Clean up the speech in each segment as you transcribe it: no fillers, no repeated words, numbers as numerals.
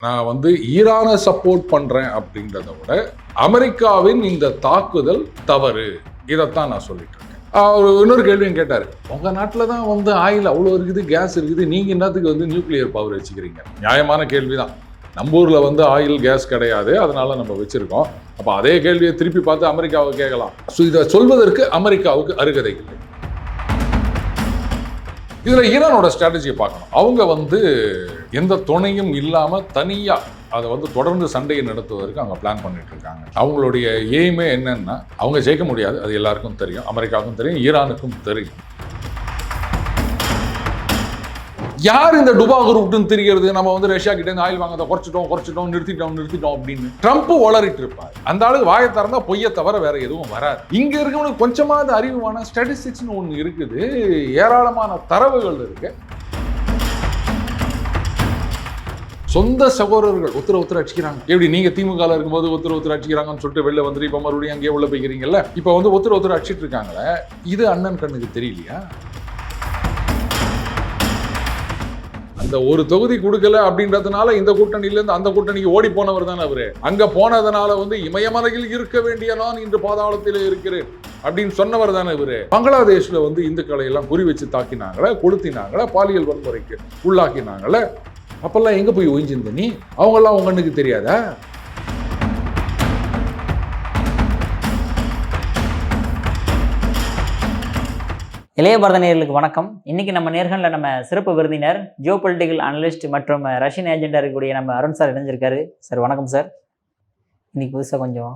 நான் வந்து ஈரானை சப்போர்ட் பண்றேன் அப்படின்றத விட அமெரிக்காவின் இந்த தாக்குதல் தவறு, இதைத்தான் நான் சொல்லிட்டு இருக்கேன். இன்னொரு கேள்வியும் கேட்டாரு, உங்க நாட்டில் தான் வந்து ஆயில் அவ்வளோ இருக்குது, கேஸ் இருக்குது, நீங்க என்னத்துக்கு வந்து நியூக்ளியர் பவர் வச்சுக்கிறீங்க? நியாயமான கேள்விதான். நம்ம ஊர்ல வந்து ஆயில் கேஸ் கிடையாது, அதனால நம்ம வச்சிருக்கோம். அப்ப அதே கேள்வியை திருப்பி பார்த்து அமெரிக்காவை கேட்கலாம். ஸோ இதை சொல்வதற்கு அமெரிக்காவுக்கு அருகதை இல்லை. இதுல ஈரானோட ஸ்ட்ராட்டஜியை பார்க்கணும். அவங்க வந்து எந்த துணையும் இல்லாம தனியா அதை வந்து தொடர்ந்து சண்டையை நடத்துவதற்கு அவங்க பிளான் பண்ணிட்டு இருக்காங்க. அவங்களுடைய எய்மே என்னன்னா, அவங்க ஜெயிக்க முடியாது, அது எல்லாருக்கும் தெரியும், அமெரிக்காவுக்கும் தெரியும், ஈரானுக்கும் தெரியும். யார் இந்த டுபா குரூப்னு தெரிகிறது? நம்ம வந்து ரஷ்யா கிட்ட இருந்து ஆயில் வாங்க குறைச்சிட்டோம் நிறுத்திட்டோம் அப்படின்னு ட்ரம்ப் வளரிட்டு இருப்பார். அந்த ஆளுக்கு வாயை திறந்தா பொய்யை தவிர வேற எதுவும் வராது. இங்க இருக்கவனுக்கு கொஞ்சமாவது அறிவுமான ஸ்டாட்டிஸ்டிக்ஸ்னு ஒன்று இருக்குது, ஏராளமான தரவுகள் இருக்கு. சொந்த சகோதரர்கள் ஒருத்தர் அடிக்கிறாங்க. எப்படி நீங்க திமுக இருக்கும்போது ஒருத்தர் அடிக்கிறாங்கன்னு சொல்லிட்டு வெளில வந்துட்டு இப்ப மறுபடியும் அங்கேயே உள்ள போய்க்கிறீங்கல்ல, இப்ப வந்து ஒருத்தர் அடிச்சிட்டு இருக்காங்களே, இது அண்ணன் கண்ணுக்கு தெரியலையா? அந்த ஒரு தொகுதி கொடுக்கல அப்படின்றதுனால இந்த கூட்டணியிலிருந்து அந்த கூட்டணிக்கு ஓடி போனவர் தானே அவரு. அங்க போனதுனால வந்து இமயமலையில் இருக்க வேண்டிய நான் இன்று பாதாளத்தில் இருக்கிறேன் அப்படின்னு சொன்னவர் தானே இவரு. பங்களாதேஷ்ல வந்து இந்துக்களை எல்லாம் குறி வச்சு தாக்கினாங்களே, கொளுத்தினாங்களே, பாலியல் வன்முறைக்கு உள்ளாக்கினாங்களே, அப்பெல்லாம் எங்க போய் ஒழிஞ்சிருந்த நீ? அவங்கெல்லாம் உங்க கண்ணுக்கு தெரியாதா? இளைய பாரத நேயர்களுக்கு வணக்கம். இன்னைக்கு நம்ம நேர்களில் நம்ம சிறப்பு விருந்தினர் ஜியோ பொலிட்டிக்கல் அனலிஸ்ட் மற்றும் ரஷ்யன் ஏஜெண்டா இருக்கக்கூடிய நம்ம அருண் சார் இணைஞ்சிருக்காரு. சார் வணக்கம் சார். இன்னைக்கு புதுசாக கொஞ்சம்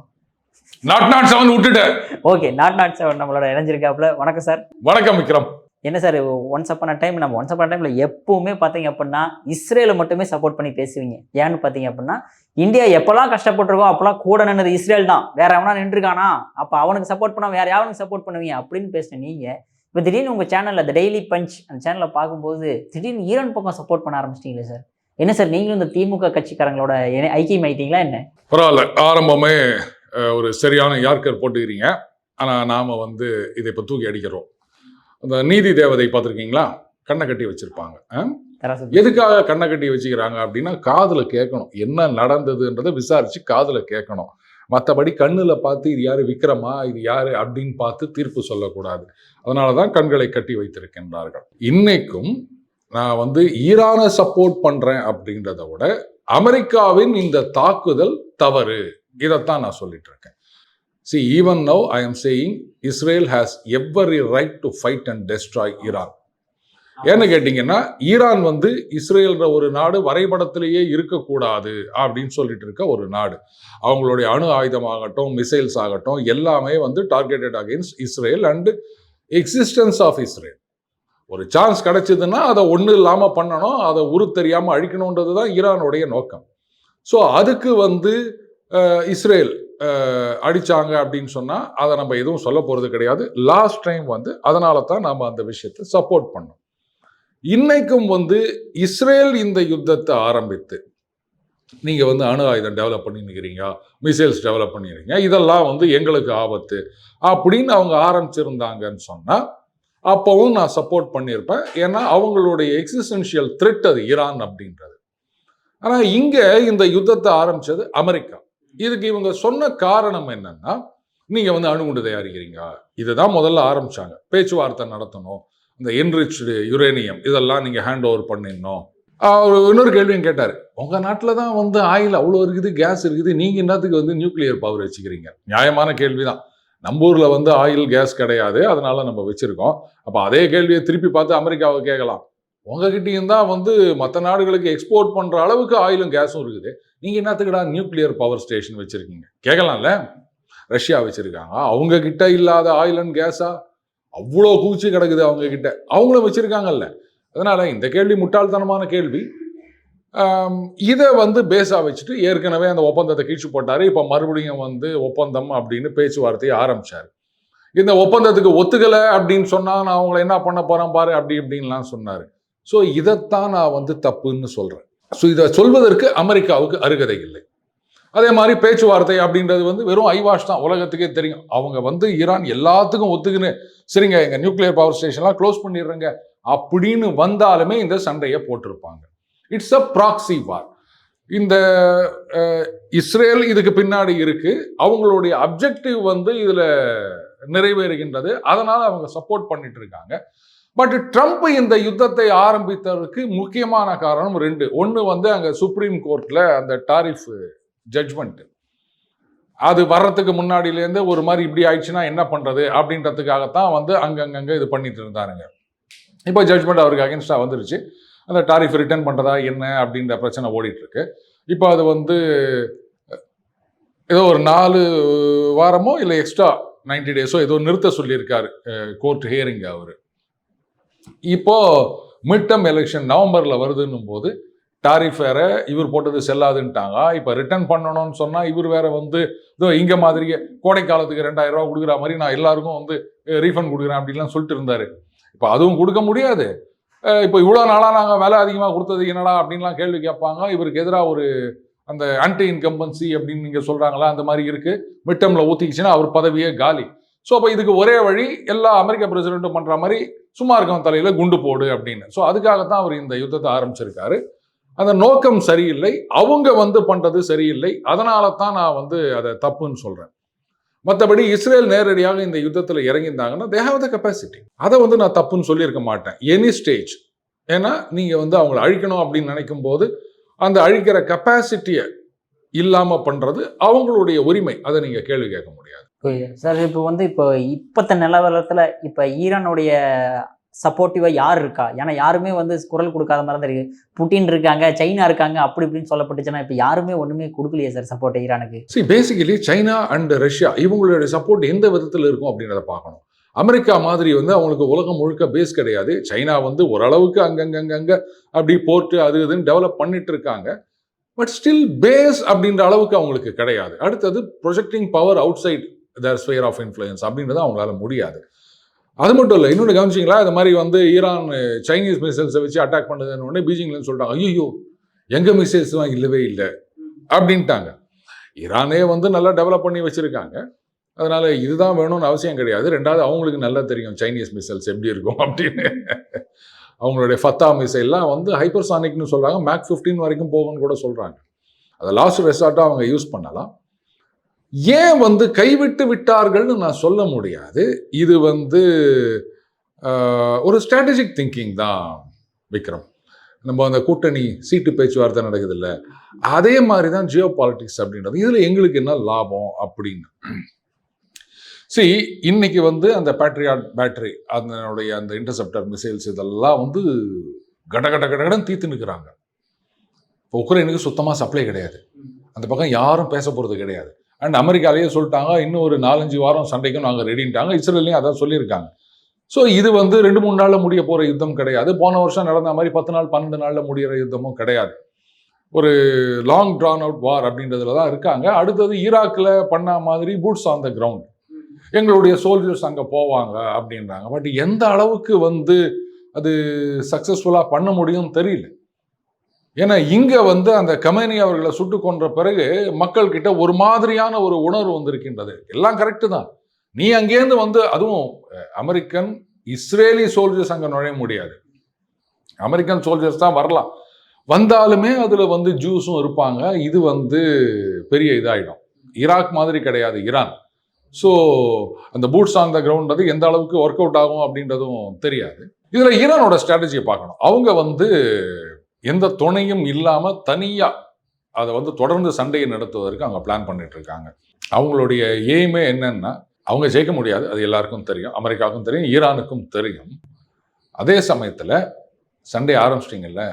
நாட் 7 விட்டுட்டேன். ஓகே, நாட் 7 நம்மளோட இணைஞ்சிருக்காப்புல. வணக்கம் சார். வணக்கம் விக்ரம். என்ன சார், ஒன்ஸ் அப்பான டைம்ல எப்பவுமே பார்த்தீங்க அப்படின்னா இஸ்ரேலை மட்டுமே சப்போர்ட் பண்ணி பேசுவீங்க. ஏன்னு பார்த்தீங்க அப்படின்னா, இந்தியா எப்பெல்லாம் கஷ்டப்பட்டிருக்கோம் அப்பெல்லாம் கூட நின்னது இஸ்ரேல் தான். வேற எவனா நின்றுருக்கானா, அப்போ அவனுக்கு சப்போர்ட் பண்ணா வேற யாவனுக்கு சப்போர்ட் பண்ணுவீங்க அப்படின்னு பேசின நீங்க இப்போ திடீர்னு உங்கள் சேனலில் த டெய்லி பஞ்ச் அந்த சேனலில் பார்க்கும்போது திடீர்னு ஈரான் பக்கம் சப்போர்ட் பண்ண ஆரம்பிச்சிட்டீங்களே சார். என்ன சார், நீங்களும் இந்த திமுக கட்சிக்காரங்களோட ஐக்கியம் ஆயிட்டீங்களா என்ன? பரவாயில்ல, ஆரம்பமே ஒரு சரியான யார்கர் போட்டுக்கிறீங்க. ஆனால் நாம் வந்து இதை இப்போ தூக்கி அடிக்கிறோம். அந்த நீதி தேவதை பார்த்துருக்கீங்களா? கண்ணை கட்டி வச்சிருப்பாங்க. எதுக்காக கண்ணை கட்டி வச்சுக்கிறாங்க அப்படின்னா, காதில் கேட்கணும், என்ன நடந்ததுன்றதை விசாரிச்சு காதில் கேட்கணும். மற்றபடி கண்ணில் பார்த்து இது யாரு விக்ரமா, இது யாரு அப்படின்னு பார்த்து தீர்ப்பு சொல்லக்கூடாது. அதனால தான் கண்களை கட்டி வைத்திருக்கின்றார்கள். இன்னைக்கும் நான் வந்து ஈரானை சப்போர்ட் பண்றேன் அப்படின்றத விட அமெரிக்காவின் இந்த தாக்குதல் தவறு, இதைத்தான் நான் சொல்லிட்டு இருக்கேன். See, even now I am saying Israel has every right to fight and destroy Iran. ஏன்னு கேட்டீங்கன்னா, ஈரான் வந்து இஸ்ரேல்ன்ற ஒரு நாடு வரைபடத்திலேயே இருக்கக்கூடாது அப்படின்னு சொல்லிட்டு இருக்க ஒரு நாடு. அவங்களுடைய அணு ஆயுதமாகட்டும், மிசைல்ஸ் ஆகட்டும், எல்லாமே வந்து targeted against Israel and existence of Israel. ஒரு சான்ஸ் கிடைச்சதுன்னா அதை ஒன்றும் இல்லாமல் பண்ணணும், அதை உரு தெரியாமல் அழிக்கணுன்றது தான் ஈரானுடைய நோக்கம். ஸோ அதுக்கு வந்து இஸ்ரேல் அடிச்சாங்க அப்படின்னு சொன்னால் அதை நம்ம எதுவும் சொல்ல போகிறது கிடையாது. லாஸ்ட் டைம் வந்து அதனால தான் நாம் அந்த விஷயத்தை சப்போர்ட் பண்ணோம். இன்னைக்கும் வந்து இஸ்ரேல் இந்த யுத்தத்தை ஆரம்பித்து நீங்கள் வந்து அணு ஆயுதம் டெவலப் பண்ணிருக்கிறீங்க, மிசைல்ஸ் டெவலப் பண்ணிடுறீங்க, இதெல்லாம் வந்து எங்களுக்கு ஆபத்து அப்படின்னு அவங்க ஆரம்பிச்சிருந்தாங்கன்னு சொன்னால் அப்போவும் நான் சப்போர்ட் பண்ணியிருப்பேன். ஏன்னா அவங்களுடைய எக்ஸிஸ்டென்ஷியல் த்ரெட் அது ஈரான் அப்படின்றது. ஆனால் இங்கே இந்த யுத்தத்தை ஆரம்பித்தது அமெரிக்கா. இதுக்கு இவங்க சொன்ன காரணம் என்னன்னா, நீங்கள் வந்து அணுகுண்டு தயாரிக்கிறீங்க, இதுதான் முதல்ல ஆரம்பித்தாங்க. பேச்சுவார்த்தை நடத்தணும், இந்த என்ரிச்டு யுரேனியம் இதெல்லாம் நீங்கள் ஹேண்ட் ஓவர் பண்ணிடணும். இன்னொரு கேள்வியும் கேட்டார், உங்கள் நாட்டில் தான் வந்து ஆயில் அவ்வளோ இருக்குது, கேஸ் இருக்குது, நீங்கள் என்னத்துக்கு வந்து நியூக்ளியர் பவர் வச்சுக்கிறீங்க? நியாயமான கேள்வி தான். நம்ம ஊரில் வந்து ஆயில் கேஸ் கிடையாது, அதனால நம்ம வச்சுருக்கோம். அப்போ அதே கேள்வியை திருப்பி பார்த்து அமெரிக்காவை கேட்கலாம், உங்ககிட்டையும் தான் வந்து மற்ற நாடுகளுக்கு எக்ஸ்போர்ட் பண்ணுற அளவுக்கு ஆயிலும் கேஸும் இருக்குது, நீங்கள் என்னத்துக்குடா நியூக்ளியர் பவர் ஸ்டேஷன் வச்சுருக்கீங்க? கேட்கலாம்ல. ரஷ்யா வச்சுருக்காங்க, அவங்க கிட்ட இல்லாத ஆயில் அண்ட் கேஸா? அவ்வளோ குவிச்சு கிடக்குது அவங்க கிட்ட, அவங்களும் வச்சிருக்காங்கல்ல. அதனால இந்த கேள்வி முட்டாள்தனமான கேள்வி. இதை வந்து பேஸா வச்சுட்டு ஏற்கனவே அந்த ஒப்பந்தத்தை கீழ்ச்சி போட்டாரு. இப்போ மறுபடியும் வந்து ஒப்பந்தம் அப்படின்னு பேச்சுவார்த்தையை ஆரம்பிச்சாரு. இந்த ஒப்பந்தத்துக்கு ஒத்துக்கலை அப்படின்னு சொன்னா நான் அவங்கள என்ன பண்ண போறேன் பாரு அப்படி இப்படின்லாம் சொன்னாரு. ஸோ இதைத்தான் நான் வந்து தப்புன்னு சொல்றேன். ஸோ இதை சொல்வதற்கு அமெரிக்காவுக்கு அருகதை இல்லை. அதே மாதிரி பேச்சுவார்த்தை அப்படின்றது வந்து வெறும் ஐவாஷ் தான், உலகத்துக்கே தெரியும். அவங்க வந்து ஈரான் எல்லாத்துக்கும் ஒத்துக்குன்னு சரிங்க எங்க நியூக்ளியர் பவர் ஸ்டேஷன்லாம் க்ளோஸ் பண்ணிடுறேங்க அப்படின்னு வந்தாலுமே இந்த சண்டையை போட்டிருப்பாங்க. இட்ஸ் அ ப்ராக்சி வார். இந்த இஸ்ரேல் இதுக்கு பின்னாடி இருக்கு, அவங்களுடைய அப்ஜெக்டிவ் வந்து இதுல நிறைவேறுகின்றது, அதனால அவங்க சப்போர்ட் பண்ணிட்டு இருக்காங்க. பட் ட்ரம்ப் இந்த யுத்தத்தை ஆரம்பித்ததற்கு முக்கியமான காரணம் 2. ஒன்று வந்து அங்க சுப்ரீம் கோர்ட்ல அந்த டாரிஃப் ஜட்ஜ்மெண்ட், அது வர்றதுக்கு முன்னாடியிலேருந்து ஒரு மாதிரி இப்படி ஆயிடுச்சுன்னா என்ன பண்றது அப்படின்றதுக்காகத்தான் வந்து அங்கங்க இது பண்ணிட்டு இருந்தாருங்க. இப்போ ஜட்ஜ்மெண்ட் அவருக்கு அகேன்ஸ்டா வந்துருச்சு. அந்த டாரிஃப் ரிட்டர்ன் பண்றதா என்ன அப்படின்ற பிரச்சனை ஓடிட்டு இருக்கு. இப்போ அது வந்து ஏதோ ஒரு 4 வாரமோ இல்லை எக்ஸ்ட்ரா 90 டேஸோ ஏதோ நிறுத்த சொல்லியிருக்காரு கோர்ட் ஹியரிங். அவர் இப்போ மிட் டர்ம் எலெக்ஷன் நவம்பர்ல வருதுன்னும் போது டாரிஃப் வேற இவர் போட்டது செல்லாதுன்ட்டாங்க. இப்போ ரிட்டர்ன் பண்ணணும்னு சொன்னா இவர் வேற வந்து இதோ இங்க மாதிரியே கோடை காலத்துக்கு 2000 ரூபா கொடுக்குற மாதிரி நான் எல்லாருக்கும் வந்து ரீஃபண்ட் கொடுக்குறேன் அப்படின்லாம் சொல்லிட்டு இருந்தாரு. இப்போ அதுவும் கொடுக்க முடியாது. இப்போ இவ்வளோ நாளாக நாங்கள் விலை அதிகமாக கொடுத்தது என்னடா அப்படின்லாம் கேள்வி கேட்பாங்க. இவருக்கு எதிராக ஒரு அந்த ஆன்டி இன்கம்பன்சி அப்படின்னு நீங்கள் சொல்கிறாங்களா, அந்த மாதிரி இருக்குது. மிட் டர்மில் ஊற்றிக்கிச்சுன்னா அவர் பதவியே காலி. ஸோ அப்போ இதுக்கு ஒரே வழி, எல்லா அமெரிக்க பிரசிடென்ட்டும் பண்ணுற மாதிரி சும்மா இருக்கவன் தலையில் குண்டு போடு அப்படின்னு. ஸோ அதுக்காகத்தான் அவர் இந்த யுத்தத்தை ஆரம்பிச்சிருக்காரு. அந்த நோக்கம் சரியில்லை, அவங்க வந்து பண்ணுறது சரியில்லை. அதனால தான் நான் வந்து அதை தப்புன்னு சொல்கிறேன். மற்றபடி இஸ்ரேல் நேரடியாக இந்த யுத்தத்தில் இறங்கியிருந்தாங்கன்னா தே ஹேவ் த கெப்பாசிட்டி. அதை வந்து நான் தப்புன்னு சொல்லியிருக்க மாட்டேன் எனி ஸ்டேஜ். ஏன்னா நீங்கள் வந்து அவங்களை அழிக்கணும் அப்படின்னு நினைக்கும் போது அந்த அழிக்கிற கெப்பாசிட்டியை இல்லாமல் பண்ணுறது அவங்களுடைய உரிமை. அதை நீங்கள் கேள்வி கேட்க முடியாது சார். இப்போ வந்து இப்போத்த நிலவரத்தில் இப்போ ஈரானுடைய சப்போர்ட்டிவா யார் இருக்கா? ஏன்னா யாருமே வந்து குரல் கொடுக்காத மாதிரி தான் இருக்கு. புட்டின் இருக்காங்க, சைனா இருக்காங்க, அப்படி இப்படின்னு சொல்லப்பட்டுச்சுன்னா இப்போ யாருமே ஒண்ணுமே கொடுக்கலையே சார் சப்போர்ட் ஈரானுக்கு. பேசிக்கலி சைனா அண்ட் ரஷ்யா இவங்களுடைய சப்போர்ட் எந்த விதத்தில் இருக்கும் அப்படின்றத பார்க்கணும். அமெரிக்கா மாதிரி வந்து அவங்களுக்கு உலகம் முழுக்க பேஸ் கிடையாது. சைனா வந்து ஓரளவுக்கு அங்கங்க அப்படி போர்ட்டு அது இதுன்னு டெவலப் பண்ணிட்டு இருக்காங்க. பட் ஸ்டில் பேஸ் அப்படின்ற அளவுக்கு அவங்களுக்கு கிடையாது. அடுத்தது projecting power outside their sphere of influence அப்படின்றது அவங்களால முடியாது. அது மட்டும் இல்லை, இன்னொன்று கவனிச்சிங்களா, இந்த மாதிரி வந்து ஈரான் சைனீஸ் மிசைல்ஸை வச்சு அட்டாக் பண்ணுதுன்னு உடனே பீஜிங்லன்னு சொல்லிட்டாங்க, ஐயோ எங்கள் மிசைல்ஸ்லாம் இல்லவே இல்லை அப்படின்ட்டாங்க. ஈரானே வந்து நல்லா டெவலப் பண்ணி வச்சுருக்காங்க. அதனால் இதுதான் வேணும்னு அவசியம் கிடையாது. ரெண்டாவது அவங்களுக்கு நல்லா தெரியும் சைனீஸ் மிசைல்ஸ் எப்படி இருக்கும் அப்படின்னு. அவங்களுடைய ஃபத்தா மிசைல்லாம் வந்து ஹைப்பர்சானிக்னு சொல்கிறாங்க, மேக் 15 வரைக்கும் போகும்னு கூட சொல்கிறாங்க. அதை லாஸ்ட் ரெசார்ட்டாக அவங்க யூஸ் பண்ணலாம். ஏன் வந்து கைவிட்டு விட்டார்கள்னு நான் சொல்ல முடியாது. இது வந்து ஒரு ஸ்ட்ராட்டஜிக் திங்கிங் தான் விக்ரம். நம்ம அந்த கூட்டணி சீட்டு பேச்சுவார்த்தை நடக்குது இல்லை, அதே மாதிரி தான் ஜியோ பாலிட்டிக்ஸ் அப்படின்றது. இதில் எங்களுக்கு என்ன லாபம் அப்படின்னு இன்னைக்கு வந்து அந்த பேட்ரியாட் பேட்டரி, அதனுடைய அந்த இன்டர்செப்டர் மிசைல்ஸ் இதெல்லாம் வந்து கடன்னு தீர்த்து நிற்கிறாங்க. இப்போ உக்ரைனுக்கு சுத்தமாக சப்ளை கிடையாது. அந்த பக்கம் யாரும் பேச போகிறது கிடையாது. அண்ட் அமெரிக்காலேயே சொல்லிட்டாங்க இன்னும் ஒரு 4-5 வாரம் சண்டைக்கும் நாங்கள் ரெடின்ட்டாங்க. இஸ்ரேலையும் அதான் சொல்லியிருக்காங்க. ஸோ இது வந்து 2-3 நாளில் முடிய போகிற யுத்தம் கிடையாது. போன வருஷம் நடந்த மாதிரி 10 நாள் 12 நாளில் முடிகிற யுத்தமும் கிடையாது. ஒரு லாங் ட்ரான் அவுட் வார் அப்படின்றதுல தான் இருக்காங்க. அடுத்தது ஈராக்கில் பண்ண மாதிரி பூட்ஸ் ஆன் த கிரவுண்ட், எங்களுடைய சோல்ஜர்ஸ் அங்கே போவாங்க அப்படின்றாங்க. பட் எந்த அளவுக்கு வந்து அது சக்ஸஸ்ஃபுல்லாக பண்ண முடியும்னு தெரியல. ஏன்னா இங்கே வந்து அந்த கமேனி அவர்களை சுட்டு கொன்ற பிறகு மக்கள்கிட்ட ஒரு மாதிரியான ஒரு உணர்வு வந்திருக்கின்றது. எல்லாம் கரெக்டு தான், நீ அங்கேருந்து வந்து அதுவும் அமெரிக்கன் இஸ்ரேலி சோல்ஜர்ஸ் அங்கே நுழைய முடியாது. அமெரிக்கன் சோல்ஜர்ஸ் தான் வரலாம், வந்தாலுமே அதில் வந்து ஜூஸும் இருப்பாங்க. இது வந்து பெரிய இதாகிடும். ஈராக் மாதிரி கிடையாது ஈரான். ஸோ அந்த பூட்ஸ் ஆன் த கிரவுண்ட் எந்த அளவுக்கு ஒர்க் அவுட் ஆகும் அப்படின்றதும் தெரியாது. இதில் ஈரானோட ஸ்ட்ராட்டஜியை பார்க்கணும். அவங்க வந்து எந்த துணையும் இல்லாமல் தனியாக அதை வந்து தொடர்ந்து சண்டையை நடத்துவதற்கு அவங்க பிளான் பண்ணிட்டு இருக்காங்க. அவங்களுடைய எய்மே என்னன்னா, அவங்க ஜெயிக்க முடியாது, அது எல்லாருக்கும் தெரியும், அமெரிக்காவுக்கும் தெரியும், ஈரானுக்கும் தெரியும். அதே சமயத்தில் சண்டை ஆரம்பிச்சிட்டிங்கல்ல,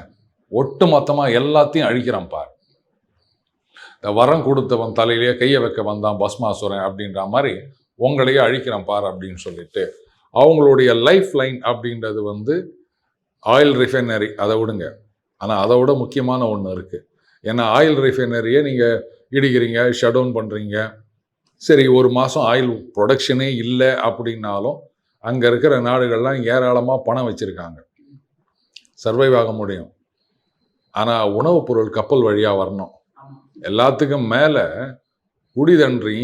ஒட்டு மொத்தமாக எல்லாத்தையும் அழிக்கிறான் பார். இந்த வரம் கொடுத்தவன் தலையிலேயே கையை வைக்க வந்தான் பஸ்மாசுரன் அப்படின்ற மாதிரி உங்களையே அழிக்கிறான் பார் அப்படின்னு சொல்லிட்டு அவங்களுடைய லைஃப் லைன் அப்படின்றது வந்து ஆயில் ரிஃபைனரி. அதை விடுங்க, ஆனால் அதை விட முக்கியமான ஒன்று இருக்குது. ஏன்னா ஆயில் ரிஃபைனரியை நீங்கள் இடிக்கிறீங்க, ஷட் டவுன் பண்ணுறீங்க. சரி, ஒரு மாதம் ஆயில் ப்ரொடக்ஷனே இல்லை அப்படின்னாலும் அங்கே இருக்கிற நாடுகள்லாம் ஏராளமாக பணம் வச்சுருக்காங்க, சர்வைவ் ஆக முடியும். ஆனால் உணவுப் பொருள் கப்பல் வழியாக வரணும். எல்லாத்துக்கும் மேலே குடி தண்ணி,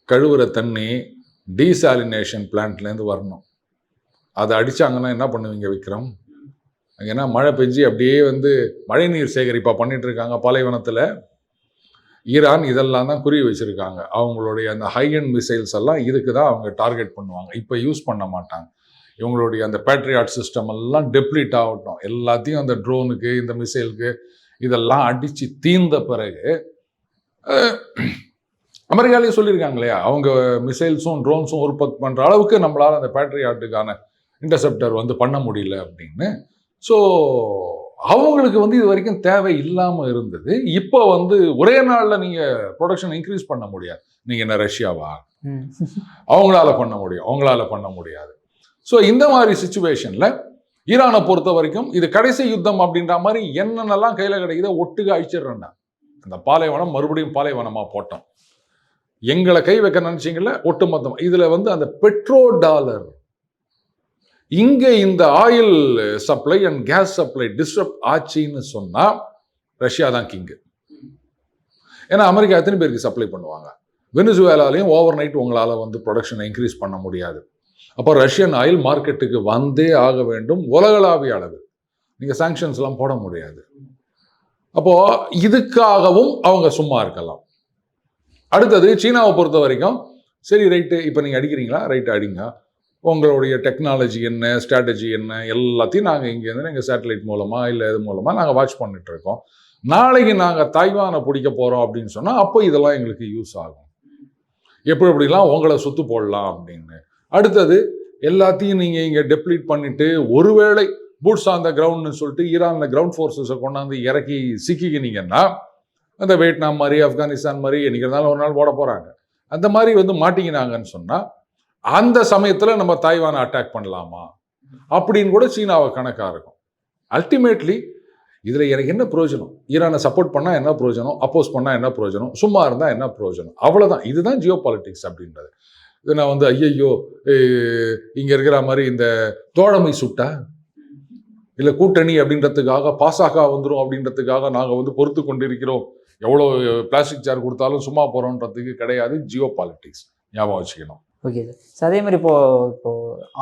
கழுவுற தண்ணி டீசாலினேஷன் பிளான்ட்லேருந்து வரணும். அதை அடித்தாங்கன்னா என்ன பண்ணுவீங்க விக்ரம்? ஏன்னா மழை பெஞ்சு அப்படியே வந்து மழைநீர் சேகரிப்பா பண்ணிட்டு இருக்காங்க பாலைவனத்தில். ஈரான் இதெல்லாம் தான் குறி வச்சிருக்காங்க. அவங்களுடைய அந்த ஹை அண்ட் மிசைல்ஸ் எல்லாம் இதுக்கு தான் அவங்க டார்கெட் பண்ணுவாங்க. இப்போ யூஸ் பண்ண மாட்டாங்க. இவங்களுடைய அந்த பேட்ரியாட் சிஸ்டம் எல்லாம் டெப்ளீட் ஆகட்டும், எல்லாத்தையும் அந்த ட்ரோனுக்கு இந்த மிசைலுக்கு இதெல்லாம் அடித்து தீர்ந்த பிறகு அமெரிக்காலேயே சொல்லியிருக்காங்க இல்லையா, அவங்க மிசைல்ஸும் ட்ரோன்ஸும் உற்பத்தி பண்ணுற அளவுக்கு நம்மளால் அந்த பேட்ரியாட்டுக்கான இன்டர்செப்டர் வந்து பண்ண முடியல அப்படின்னு. ஸோ அவங்களுக்கு வந்து இது வரைக்கும் தேவை இல்லாமல் இருந்தது. இப்போ வந்து ஒரே நாளில் நீங்கள் ப்ரொடக்ஷன் இன்க்ரீஸ் பண்ண முடியாது. நீங்கள் என்ன ரஷ்யாவா? அவங்களால பண்ண முடியாது. ஸோ இந்த மாதிரி சுச்சுவேஷனில் ஈரானை பொறுத்த வரைக்கும் இது கடைசி யுத்தம் அப்படின்ற மாதிரி என்னென்னலாம் கையில் கிடைக்குதோ ஒட்டுக அழிச்சிடுறேன்டா. அந்த பாலைவனம் மறுபடியும் பாலைவனமாக போட்டோம். எங்களை கை வைக்க நினைச்சிங்கல்ல, ஒட்டுமொத்தம் இதில் வந்து அந்த பெட்ரோ டாலர் இங்கே இந்த oil supply and gas supply disturb ஆச்சின்னு சொன்னால் ரஷ்யா தான் கிங்கு. ஏன்னா அமெரிக்கா எத்தனை பேருக்கு சப்ளை பண்ணுவாங்க? வெனிசுவேலாலையும் ஓவர் நைட் உங்களால் வந்து ப்ரொடக்ஷனை இன்க்ரீஸ் பண்ண முடியாது. அப்போ ரஷ்யன் ஆயில் மார்க்கெட்டுக்கு வந்தே ஆக வேண்டும் உலகளாவிய அளவு. நீங்கள் சாங்ஷன்ஸ்லாம் போட முடியாது. அப்போது இதுக்காகவும் அவங்க சும்மா இருக்கலாம். அடுத்தது சீனாவை பொறுத்த வரைக்கும் சரி ரைட்டு, இப்போ நீங்கள் அடிக்கிறீங்களா, ரைட்டு அடிங்க. உங்களுடைய டெக்னாலஜி என்ன, ஸ்ட்ராட்டஜி என்ன, எல்லாத்தையும் நாங்கள் இங்கேருந்து எங்கள் சேட்டலைட் மூலமாக இல்லை இது மூலமாக நாங்கள் வாட்ச் பண்ணிட்டு இருக்கோம். நாளைக்கு நாங்கள் தாய்வானை பிடிக்க போகிறோம் அப்படின்னு சொன்னால் அப்போ இதெல்லாம் எங்களுக்கு யூஸ் ஆகும். எப்படிலாம் உங்களை சுத்து போடலாம் அப்படின்னு. அடுத்தது எல்லாத்தையும் நீங்கள் இங்கே டெப்ளீட் பண்ணிவிட்டு ஒருவேளை பூட்ஸ் ஆன் த கிரவுண்ட்னு சொல்லிட்டு ஈரானில் கிரவுண்ட் ஃபோர்ஸஸை கொண்டாந்து இறக்கி சிக்கிக்கினீங்கன்னா அந்த வியட்நாம் மாதிரி ஆப்கானிஸ்தான் மாதிரி என்னைக்கு இருந்தாலும் ஒரு நாள் ஓட போகிறாங்க. அந்த மாதிரி வந்து மாட்டிக்கினாங்கன்னு சொன்னால் அந்த சமயத்தில் நம்ம தாய்வானை அட்டாக் பண்ணலாமா அப்படின்னு கூட சீனாவை கணக்காக இருக்கும். அல்டிமேட்லி இதில் எனக்கு என்ன பிரயோஜனம்? ஈரானை சப்போர்ட் பண்ணால் என்ன பிரயோஜனம்? அப்போஸ் பண்ணால் என்ன பிரயோஜனம்? சும்மா இருந்தால் என்ன பிரயோஜனம்? அவ்வளோதான். இதுதான் ஜியோ பாலிட்டிக்ஸ் அப்படின்றது. இது நான் வந்து ஐயையோ இங்கே இருக்கிற மாதிரி இந்த தோழமை சுட்டா இல்லை கூட்டணி அப்படின்றதுக்காக பாசாக வந்துடும் அப்படின்றதுக்காக நாங்கள் வந்து பொறுத்து கொண்டிருக்கிறோம், எவ்வளோ பிளாஸ்டிக் சேர் கொடுத்தாலும் சும்மா போகிறோன்றதுக்கு கிடையாது. ஜியோ பாலிட்டிக்ஸ் ஞாபகம் வச்சுக்கணும். Okay sir. ஸோ அதே மாதிரி இப்போ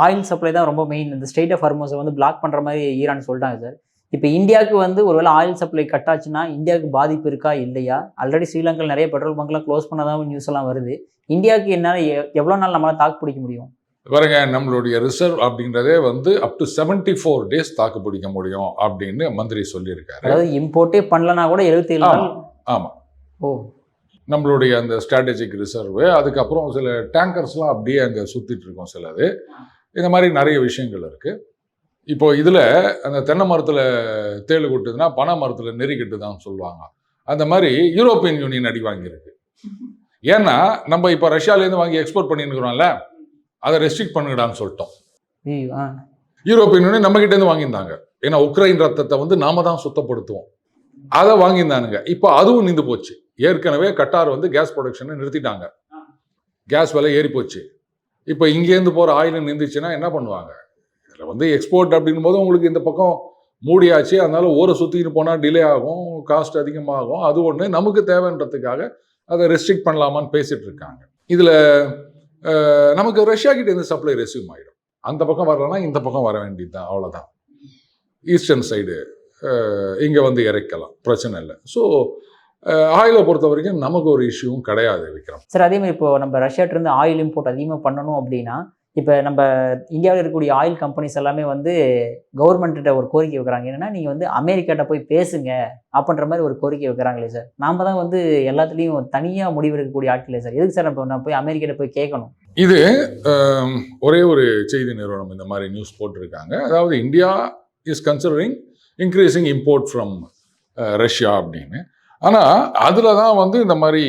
ஆயில் சப்ளை தான் ரொம்ப மெயின். இந்த ஸ்டேட் ஆஃப் ஹார்மோஸை வந்து பிளாக் பண்ணுற மாதிரி ஈரான் சொல்லிட்டாங்க சார். இப்போ இந்தியாவுக்கு வந்து ஒருவேளை ஆயில் சப்ளை கட் ஆச்சுன்னா இந்தியாவுக்கு பாதிப்பு இருக்கா இல்லையா? ஆல்ரெடி ஸ்ரீலங்காவில் நிறைய பெட்ரோல் பங்க்லாம் க்ளோஸ் பண்ணதான் நியூஸ் எல்லாம் வருது. இந்தியாவுக்கு என்னால் எவ்வளோ நாள் நம்மளால் தாக்கு பிடிக்க முடியும்? பாருங்க, நம்மளுடைய ரிசர்வ் அப்படின்றதே வந்து அப் டு 74 days தாக்கு பிடிக்க முடியும் அப்படின்னு மந்திரி சொல்லியிருக்காரு. அதாவது இம்போர்ட்டே பண்ணலனா கூட 77 நாள். ஆமாம். ஓ, நம்மளுடைய அந்த ஸ்ட்ராட்டஜிக் ரிசர்வு, அதுக்கப்புறம் சில டேங்கர்ஸ்லாம் அப்படியே அங்கே சுற்றிட்டு இருக்கோம் சிலது. இந்த மாதிரி நிறைய விஷயங்கள் இருக்குது. இப்போ இதில் அந்த தென்னை மரத்தில் தேள் கொட்டுதுன்னா பனை மரத்தில் நெறி கட்டுதான்னு சொல்லுவாங்க. அந்த மாதிரி யூரோப்பியன் யூனியன் அடி வாங்கியிருக்கு. ஏன்னா நம்ம இப்போ ரஷ்யாவிலேருந்து வாங்கி எக்ஸ்போர்ட் பண்ணிருக்கிறோம்ல, அதை ரெஸ்ட்ரிக்ட் பண்ணுங்கடான்னு சொல்லிட்டோம். யூரோப்பியன் யூனியன் நம்ம கிட்டேருந்து வாங்கியிருந்தாங்க. ஏன்னா உக்ரைன் ரத்தத்தை வந்து நாம தான் சுத்தப்படுத்துவோம், அதை வாங்கியிருந்தானுங்க. இப்போ அதுவும் நின்று போச்சு. ஏற்கனவே கட்டார் வந்து கேஸ் ப்ரொடக்ஷனை நிறுத்திட்டாங்க. கேஸ் விலை ஏறி போச்சு. இப்போ இங்கேருந்து போகிற ஆயில் நின்றுச்சுன்னா என்ன பண்ணுவாங்க? இதில் வந்து எக்ஸ்போர்ட் அப்படின் போது உங்களுக்கு இந்த பக்கம் மூடியாச்சு, அதனால ஊரை சுற்றிட்டு போனால் டிலே ஆகும், காஸ்ட் அதிகமாகும். அது ஒன்று. நமக்கு தேவைன்றதுக்காக அதை ரெஸ்ட்ரிக்ட் பண்ணலாமான்னு பேசிகிட்டு இருக்காங்க. இதில் நமக்கு ரஷ்யா கிட்ட இருந்து சப்ளை ரெஸ்யூம் ஆகிடும். அந்த பக்கம் வரலன்னா இந்த பக்கம் வர வேண்டியது தான், அவ்வளோதான். ஈஸ்டர்ன் சைடு இங்கே வந்து இறக்கலாம், பிரச்சனை இல்லை. ஸோ ஆயிலை பொறுத்த வரைக்கும் நமக்கு ஒரு இஷ்யூவும் கிடையாது விக்ரம் சார். அதே மாதிரி இப்போ நம்ம ரஷ்யாட்டிருந்து ஆயில் இம்போர்ட் அதிகமாக பண்ணணும் அப்படின்னா இப்போ நம்ம இந்தியாவில் இருக்கக்கூடிய ஆயில் கம்பெனிஸ் எல்லாமே வந்து கவர்மெண்ட்டிட்ட ஒரு கோரிக்கை வைக்கிறாங்க. என்னன்னா நீங்கள் வந்து அமெரிக்காட்ட போய் பேசுங்க அப்படின்ற மாதிரி ஒரு கோரிக்கை வைக்கிறாங்களே சார். நாம் தான் வந்து எல்லாத்துலேயும் தனியாக முடிவெடுக்கக்கூடிய ஆட்களே சார். எதுக்கு சார் நான் போய் அமெரிக்காட்ட போய் கேட்கணும்? இது ஒரே ஒரு செய்தி நிறுவனம் இந்த மாதிரி நியூஸ் போட்டிருக்காங்க. அதாவது India is considering increasing import from Russia அப்படின்னு. ஆனால் அதில் தான் வந்து இந்த மாதிரி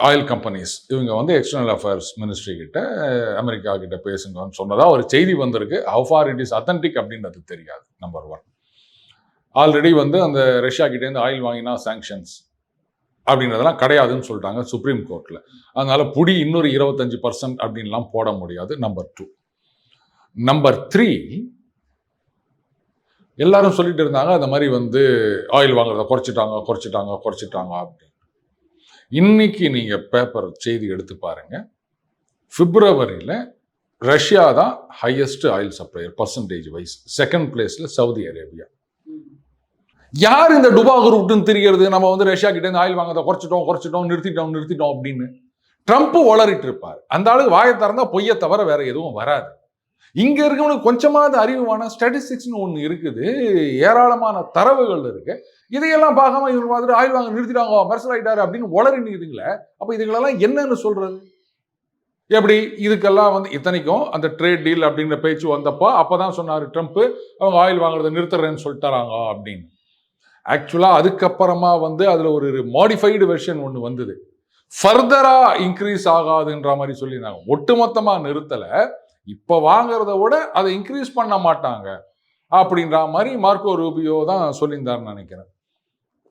ஆயில் கம்பெனிஸ் இவங்க வந்து எக்ஸ்டர்னல் அஃபேர்ஸ் மினிஸ்ட்ரி கிட்ட அமெரிக்கா கிட்ட பேசுங்கன்னு சொன்னதாக ஒரு செய்தி வந்திருக்கு. How far it is authentic அப்படின்றது தெரியாது. நம்பர் 1. ஆல்ரெடி வந்து அந்த ரஷ்யா கிட்டேருந்து ஆயில் வாங்கினா சாங்ஷன்ஸ் அப்படின்றதெல்லாம் கிடையாதுன்னு சொல்லிட்டாங்க சுப்ரீம் கோர்ட்டில். அதனால புடி இன்னொரு 25% அப்படின்லாம் போட முடியாது. நம்பர் 2. நம்பர் 3, எல்லாரும் சொல்லிட்டு இருந்தாங்க அந்த மாதிரி வந்து ஆயில் வாங்குறத குறைச்சிட்டாங்க அப்படின்னு. இன்னைக்கு நீங்கள் பேப்பர் செய்தி எடுத்து பாருங்க. பிப்ரவரியில் ரஷ்யா தான் highest oil supplier percentage wise. Second பிளேஸ்ல சவுதி அரேபியா. யார் இந்த டுபா குரூப்னு தெரிகிறது? நம்ம வந்து ரஷ்யா கிட்ட இருந்து ஆயில் வாங்கதை குறைச்சிட்டோம் நிறுத்திட்டோம் அப்படின்னு ட்ரம்ப் வளரிட்டு இருப்பார். அந்த ஆளுக்கு வாயை திறந்தா பொய்யை தவிர வேற எதுவும் வராது. இங்க இருக்கவனுக்கு கொஞ்சமாவது அறிவான ஸ்டாட்டிஸ்டிக்ஸ்னு ஒண்ணு இருக்குது, ஏராளமான தரவுகள் இருக்கு. இதையெல்லாம் பார்க்காம இவங்க மாதிரி ஆயில் வாங்க நிறுத்திட்டாங்க, மெர்சல் ஆயிட்டாரு அப்படின்னு வளரினுங்களே. அப்ப இதுகளெல்லாம் என்னன்னு சொல்றது? எப்படி இதுக்கெல்லாம் வந்து இத்தனைக்கும் அந்த ட்ரேட் டீல் அப்படின்ற பேச்சு வந்தப்போ அப்பதான் சொன்னாரு ட்ரம்ப், அவங்க ஆயில் வாங்குறதை நிறுத்துறேன்னு சொல்லிட்டாராங்க அப்படின்னு. ஆக்சுவலா அதுக்கப்புறமா வந்து அதுல ஒரு மாடிஃபைடு வெர்ஷன் ஒன்று வந்தது, ஃபர்தரா இன்க்ரீஸ் ஆகாதுன்ற மாதிரி சொல்லியிருந்தாங்க. ஒட்டுமொத்தமா நிறுத்தல, இப்ப வாங்குறத விட அதை இன்க்ரீஸ் பண்ண மாட்டாங்க அப்படின்ற மாதிரி மார்க்கோ ரூபியோ தான் சொல்லியிருந்தாருன்னு நினைக்கிறேன்.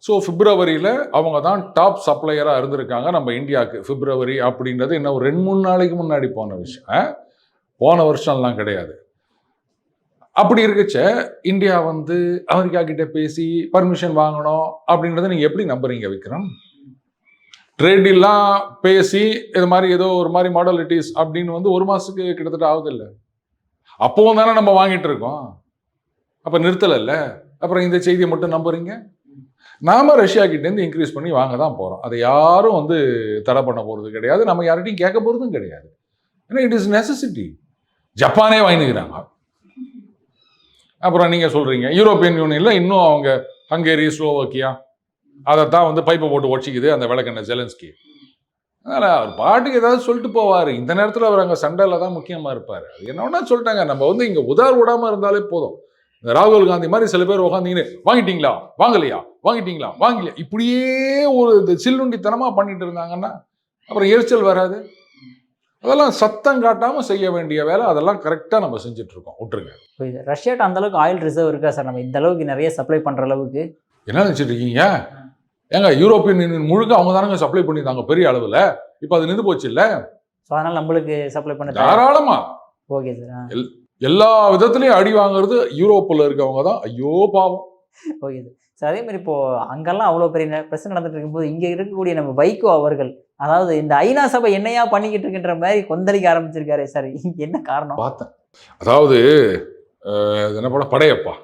ஸோ பிப்ரவரியில் அவங்க தான் டாப் சப்ளையராக இருந்திருக்காங்க நம்ம இந்தியாவுக்கு. பிப்ரவரி அப்படின்றது இன்னும் ஒரு 2-3 நாளைக்கு முன்னாடி போன விஷயம், போன வருஷம்லாம் கிடையாது. அப்படி இருக்கச்ச இந்தியா வந்து அமெரிக்கா கிட்ட பேசி பர்மிஷன் வாங்கணும் அப்படின்றத நீங்க எப்படி நம்புறீங்க விக்ரம்? ட்ரேட் எல்லாம் பேசி இது மாதிரி ஏதோ ஒரு மாதிரி மாடலிட்டிஸ் அப்படின்னு வந்து 1 மாசத்துக்கு கிட்டத்தட்ட ஆகுது இல்லை? அப்பவும் தானே நம்ம வாங்கிட்டு இருக்கோம். அப்ப நிறுத்தல. அப்புறம் இந்த செய்தியை மட்டும் நம்புறீங்க? நாம ரஷ்யா கிட்ட இருந்து இன்க்ரீஸ் பண்ணி வாங்க தான் போறோம். அதை யாரும் வந்து தடை பண்ண போறது கிடையாது, நம்ம யார்கிட்டையும் கேட்க போறதும் கிடையாது. ஏன்னா இட் இஸ் நெசசிட்டி. ஜப்பானே வாங்கிக்கிறாங்க. அப்புறம் நீங்க சொல்றீங்க யூரோப்பியன் யூனியன்ல இன்னும் அவங்க ஹங்கேரி, ஸ்லோவாக்கியா அதைத்தான் வந்து பைப்பை போட்டு ஒடிச்சிக்குது அந்த விளக்கண்ண ஜெலன்ஸ்கி. அதனால அவர் பாட்டுக்கு ஏதாவது சொல்லிட்டு போவாரு. இந்த நேரத்தில் அவர் அங்கே சண்டையில தான் முக்கியமா இருப்பாரு. அது என்னன்னா சொல்லிட்டாங்க, நம்ம வந்து இங்க உதார் விடாம இருந்தாலே போதும். ராகுல் காந்தி மாதிரி சில பேர் உட்காந்தீங்கன்னு வாங்கிட்டீங்களா வாங்கலையா, வாங்கிட்டீங்களா வாங்கலையா, இப்படியே ஒரு சில்லுண்டித்தனமா பண்ணிட்டு இருந்தாங்கன்னா அப்புறம் எரிச்சல் வராது. அதெல்லாம் சத்தம் காட்டாம செய்ய வேண்டிய வேலை, அதெல்லாம் கரெக்டா நம்ம செஞ்சுட்டு இருக்கோம். விட்டுருங்க. ரஷ்யாட்ட அந்த அளவுக்கு ஆயில் ரிசர்வ் இருக்கா சார்? நம்ம இந்த அளவுக்கு நிறைய சப்ளை பண்ற அளவுக்கு என்ன நினைச்சிட்டு இருக்கீங்க? ஏங்க யூரோப்பியன் யூனியன் முழுக்க அவங்க தானங்க சப்ளை பண்ணியிருந்தாங்க பெரிய அளவுல. இப்ப அது நின்று போச்சு இல்ல? அதனால நம்மளுக்கு சப்ளை பண்ண தாராளமா. Okay sir. எல்லா விதத்திலையும் அடி வாங்குறது யூரோப்ல இருக்கவங்க தான். ஐயோ பாவம். Okay sir. அதே மாதிரி இப்போ அங்கெல்லாம் அவ்வளோ பெரிய பிரச்சனை நடந்துட்டு இருக்கும்போது இங்க இருக்கக்கூடிய நம்ம வைகோ அவர்கள், அதாவது இந்த ஐநா சபை என்னையா பண்ணிக்கிட்டு இருக்குன்ற மாதிரி கொந்தளிக்க ஆரம்பிச்சிருக்காரு சார். என்ன காரணம்? பார்த்தேன். அதாவது என்ன படம் படையப்பா,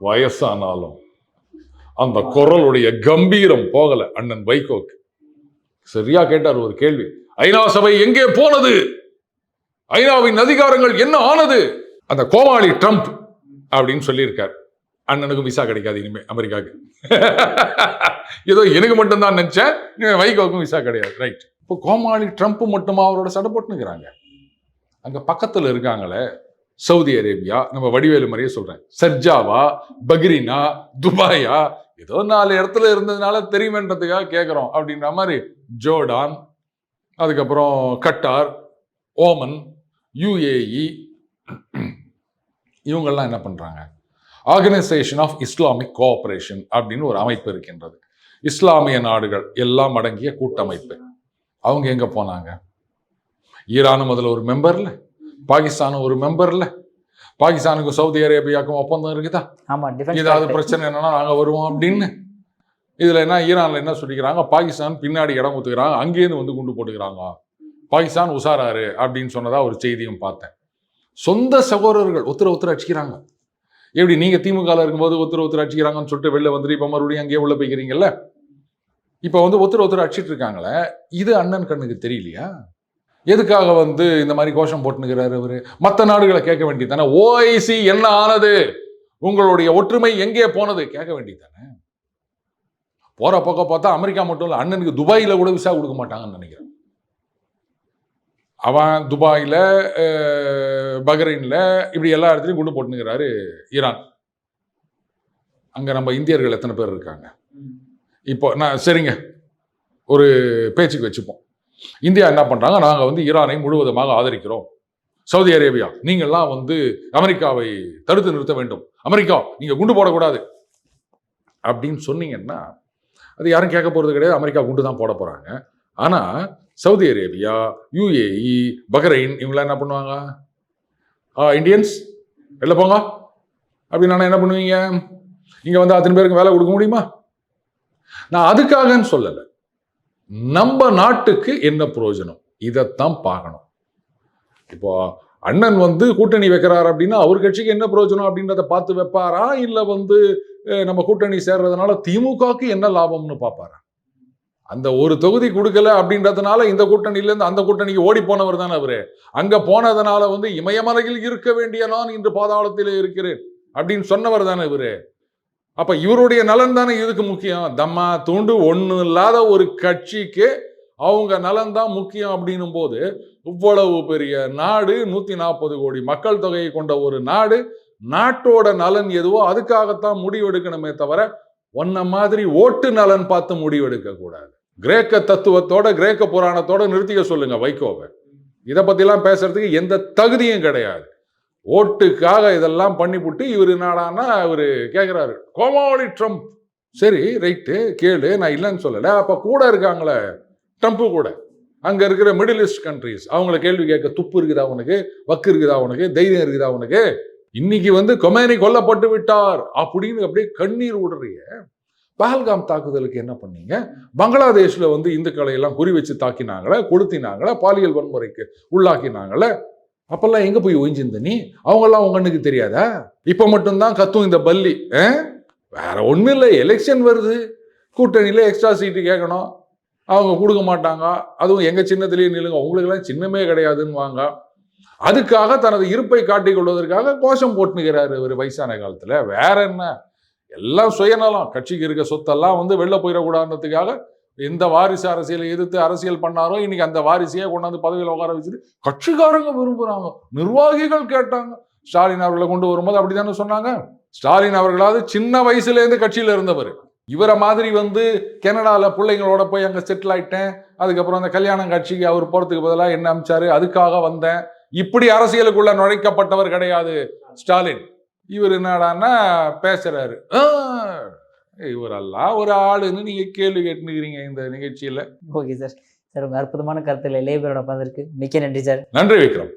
வயசானாலும் அந்த குரலுடைய கம்பீரம் போகல அண்ணன் வைகோக்கு. சரியா கேட்டார் ஒரு கேள்வி, ஐநா சபை எங்கே போனது, ஐநாவின் அதிகாரங்கள் என்ன ஆனது, அந்த கோமாளி ட்ரம்ப் அப்படின்னு சொல்லியிருக்காரு. அண்ணனுக்கு விசா கிடைக்காது இனிமே அமெரிக்காவுக்கு. ஏதோ எனக்கு மட்டும்தான் நினைச்சேன், வைகோவுக்கும் விசா கிடையாது. ரைட். இப்போ கோமாளி ட்ரம்ப் மட்டுமா அவரோட சடை போட்டுனுக்கிறாங்க? அங்க பக்கத்துல இருக்காங்களே சவுதி அரேபியா, நம்ம வடிவேலு மாதிரியே சொல்றேன், சர்ஜாவா, பக்ரீனா, துபாயா, ஏதோ 4 இடத்துல இருந்ததுனால தெரியுமென்றதுக்காக கேட்கிறோம் அப்படின்ற மாதிரி ஜோர்டான், அதுக்கப்புறம் கட்டார், ஓமன், யுஏஇ, இவங்கெல்லாம் என்ன பண்றாங்க? ஆர்கனைசேஷன் ஆஃப் இஸ்லாமிக் கோஆபரேஷன் அப்படின்னு ஒரு அமைப்பு இருக்கின்றது. இஸ்லாமிய நாடுகள் எல்லாம் அடங்கிய கூட்டமைப்பு. அவங்க எங்க போனாங்க? ஈரானும் முதல்ல ஒரு மெம்பர்ல, பாகிஸ்தானும் ஒரு மெம்பர்ல. பாகிஸ்தானுக்கும் சவுதி அரேபியாவுக்கும் ஒப்பந்தம் இருக்குதா? ஏதாவது பிரச்சனை என்னன்னா நாங்க வருவோம் அப்படின்னு. இதுல என்ன, ஈரான்ல என்ன சொல்லிக்கிறாங்க, பாகிஸ்தான் பின்னாடி இடம் கொடுத்துக்கிறாங்க, அங்கேயிருந்து வந்து குண்டு போட்டுக்கிறாங்க, பாகிஸ்தான் உசாராரு அப்படின்னு சொன்னதா ஒரு செய்தியும் பார்த்தேன். சொந்த சகோதரர்கள் ஒருத்தர் அடிச்சுக்கிறாங்க. எப்படி நீங்க திமுக இருக்கும்போது ஒருத்தர் அடிச்சுக்கிறாங்கன்னு சொல்லிட்டு வெளில வந்துட்டு இப்ப மறுபடியும் அங்கேயே உள்ள போய்க்கிறீங்கல்ல? இப்ப வந்து ஒருத்தர் அடிச்சிட்டு இருக்காங்களே, இது அண்ணன் கண்ணுக்கு தெரியலையா? எதுக்காக வந்து இந்த மாதிரி கோஷம் போட்டுனுக்கிறாரு அவரு? மற்ற நாடுகளை கேட்க வேண்டியதானே, ஓஐசி என்ன ஆனது, உங்களுடைய ஒற்றுமை எங்கே போனது கேட்க வேண்டியதானே. போற பக்கம் பார்த்தா அமெரிக்கா மட்டும் இல்ல, அண்ணனுக்கு துபாயில கூட விசா கொடுக்க மாட்டாங்கன்னு நினைக்கிறேன். அவன் துபாயில, பஹ்ரைன்ல, இப்படி எல்லா இடத்துலையும் குண்டு போட்டுனுக்கிறாரு ஈரான். அங்க நம்ம இந்தியர்கள் எத்தனை பேர் இருக்காங்க? இப்போ நான் சரிங்க ஒரு பேச்சுக்கு வச்சுப்போம். இந்தியா என்ன பண்றாங்க, நாங்க வந்து ஈரானை முழுவதுமாக ஆதரிக்கிறோம், சவுதி அரேபியா நீங்கள்லாம் வந்து அமெரிக்காவை தடுத்து நிறுத்த வேண்டும், அமெரிக்கா நீங்க குண்டு போடக்கூடாது அப்படின்னு சொன்னீங்கன்னா அது யாரும் கேட்க போறது கிடையாது. அமெரிக்கா குண்டு தான் போட போறாங்க. ஆனா சவுதி அரேபியா, யுஏஇ, பஹ்ரைன் இவங்களாம் என்ன பண்ணுவாங்க? இந்தியன்ஸ் வெளில போங்க அப்படின்னா என்ன பண்ணுவீங்க? இங்க வந்து அத்தனை பேருக்கு வேலை கொடுக்க முடியுமா? நான் அதுக்காகன்னு சொல்லலை, நம்ம நாட்டுக்கு என்ன பிரயோஜனம் இதைத்தான் பார்க்கணும். இப்போ அண்ணன் வந்து கூட்டணி வைக்கிறார் அப்படின்னா அவர் கட்சிக்கு என்ன பிரயோஜனம் அப்படின்றத பார்த்து வைப்பாரா, இல்ல வந்து நம்ம கூட்டணி சேர்றதுனால திமுகவுக்கு என்ன லாபம்னு பார்ப்பாரா? அந்த ஒரு தொகுதி கொடுக்கல அப்படின்றதுனால இந்த கூட்டணியில இருந்து அந்த கூட்டணிக்கு ஓடி போனவர் தானே அவரு. அங்க போனதுனால வந்து இமயமலையில் இருக்க வேண்டிய நான் இன்று பாதாளத்திலே இருக்கிறேன் அப்படின்னு சொன்னவர் தானே இவரு. அப்ப இவருடைய நலன் தானே இதுக்கு முக்கியம். தம்மா தூண்டு ஒண்ணு இல்லாத ஒரு கட்சிக்கு அவங்க நலன் தான் முக்கியம் அப்படின்னும் போது, இவ்வளவு பெரிய நாடு, 140 கோடி மக்கள் தொகையை கொண்ட ஒரு நாடு, நாட்டோட நலன் எதுவோ அதுக்காகத்தான் முடிவெடுக்கணுமே தவிர ஒன்ன மாதிரி ஓட்டு நலன் பார்த்து முடிவெடுக்க கூடாது. கிரேக்க தத்துவத்தோட கிரேக்க புராணத்தோட நிறுத்திக்க சொல்லுங்க வைகோவை. இதை பத்திலாம் பேசுறதுக்கு எந்த தகுதியும் கிடையாது. ஓட்டுக்காக இதெல்லாம் பண்ணிவிட்டு இவர் என்னடான்னா இவரு கேட்கிறாரு, கோமாளி ட்ரம்ப். சரி ரைட்டு கேளு, நான் இல்லைன்னு சொல்லல. அப்ப கூட இருக்காங்களே ட்ரம்ப் கூட அங்க இருக்கிற மிடில் ஈஸ்ட் கண்ட்ரிஸ், அவங்கள கேள்வி கேட்க துப்பு இருக்குதா உனக்கு, வக்கு இருக்குதா உனக்கு, தைரியம் இருக்குதா உனக்கு? இன்னைக்கு வந்து கொமேனி கொல்லப்பட்டு விட்டார் அப்படின்னு அப்படியே கண்ணீர் விடுறீங்க. பஹல்காம் தாக்குதலுக்கு என்ன பண்ணீங்க? பங்களாதேஷ்ல வந்து இந்துக்களை எல்லாம் குறி வச்சு தாக்கினாங்களே, கொளுத்தினாங்களே, பாலியல் வன்முறைக்கு உள்ளாக்கினாங்களே, அப்பெல்லாம் எங்க போய் ஒழிஞ்சிருந்த நீ? அவங்கெல்லாம் உங்க கண்ணுக்கு தெரியாதா? இப்ப மட்டும்தான் கத்தும் இந்த பல்லி. வேற ஒண்ணும் இல்லை, எலெக்ஷன் வருது, கூட்டணியில எக்ஸ்ட்ரா சீட்டு கேட்கணும், அவங்க கொடுக்க மாட்டாங்க. அதுவும் எங்க சின்னத்திலேயே நில்லுங்க, உங்களுக்கு எல்லாம் சின்னமே கிடையாதுன்னு வாங்க. அதுக்காக தனது இருப்பை காட்டிக் கொள்வதற்காக கோஷம் போட்டுக்கிறாரு ஒரு வயசான காலத்துல. வேற என்ன, எல்லாம் சுயநலம். கட்சிக்கு இருக்க சொத்தெல்லாம் வந்து வெளில போயிடக்கூடாதுன்றதுக்காக எந்த வாரிசு அரசியலை எதிர்த்து அரசியல் பண்ணாரோ இன்னைக்கு அந்த வாரிசையே கொண்டாந்து பதவியில் உட்கார வச்சுட்டு கட்சிக்காரங்க விரும்புறாங்க, நிர்வாகிகள் கேட்டாங்க. ஸ்டாலின் அவர்களை கொண்டு வரும்போது அப்படித்தானே சொன்னாங்க. ஸ்டாலின் அவர்களாவது சின்ன வயசுல இருந்து கட்சியில இருந்தவர். இவரை மாதிரி வந்து கனடால பிள்ளைங்களோட போய் அங்க செட்டில் ஆயிட்டேன், அதுக்கப்புறம் அந்த கல்யாணம் காட்சிக்கு அவர் போறதுக்கு பதிலாக என்ன அமிச்சாரு, அதுக்காக வந்தேன், இப்படி அரசியலுக்குள்ள நுழைக்கப்பட்டவர் கிடையாது ஸ்டாலின். இவர் என்னடான்னா பேசுறாரு. இவரெல்லாம் ஒரு ஆளுன்னு நீங்க கேள்வி கேட்டுக்கிறீங்க இந்த நிகழ்ச்சியில. Okay sir. சார் உங்க அற்புதமான கருத்துல இளைய பேரோட பதற்கு மிக்க நன்றி சார். நன்றி விக்ரம்.